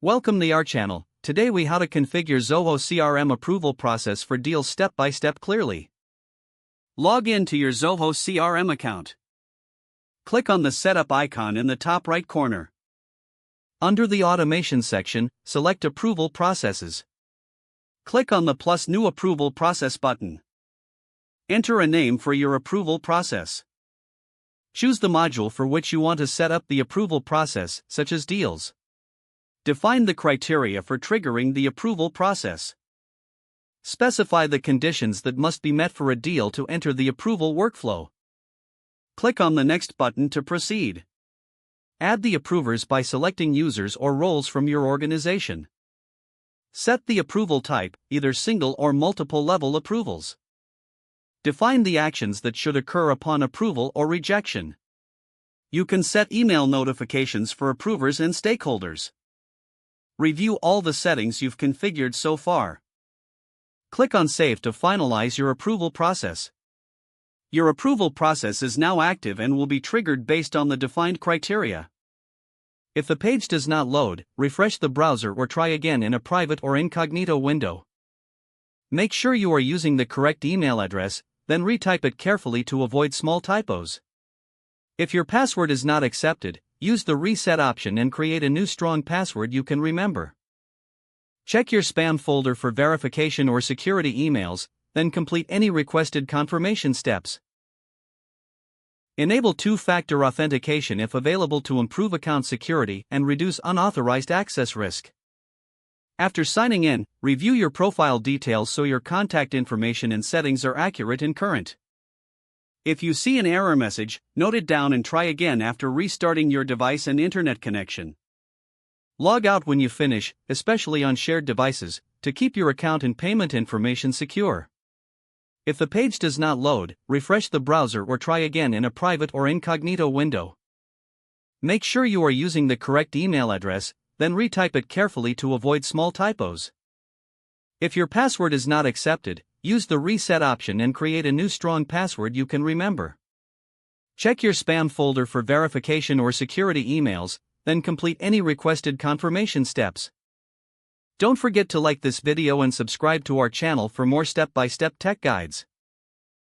Welcome to our channel. Today we how to configure Zoho CRM approval process for deals step by step clearly. Log in to your Zoho CRM account. Click on the setup icon in the top right corner. Under the automation section, select approval processes. Click on the plus new approval process button. Enter a name for your approval process. Choose the module for which you want to set up the approval process, such as deals. Define the criteria for triggering the approval process. Specify the conditions that must be met for a deal to enter the approval workflow. Click on the Next button to proceed. Add the approvers by selecting users or roles from your organization. Set the approval type, either single or multiple level approvals. Define the actions that should occur upon approval or rejection. You can set email notifications for approvers and stakeholders. Review all the settings you've configured so far. Click on Save to finalize your approval process. Your approval process is now active and will be triggered based on the defined criteria. If the page does not load, refresh the browser or try again in a private or incognito window. Make sure you are using the correct email address, then retype it carefully to avoid small typos. If your password is not accepted, use the reset option and create a new strong password you can remember. Check your spam folder for verification or security emails, then complete any requested confirmation steps. Enable two-factor authentication if available to improve account security and reduce unauthorized access risk. After signing in, review your profile details so your contact information and settings are accurate and current. If you see an error message, note it down and try again after restarting your device and internet connection. Log out when you finish, especially on shared devices, to keep your account and payment information secure. If the page does not load, refresh the browser or try again in a private or incognito window. Make sure you are using the correct email address, then retype it carefully to avoid small typos. If your password is not accepted, use the reset option and create a new strong password you can remember. Check your spam folder for verification or security emails, then complete any requested confirmation steps. Don't forget to like this video and subscribe to our channel for more step-by-step tech guides.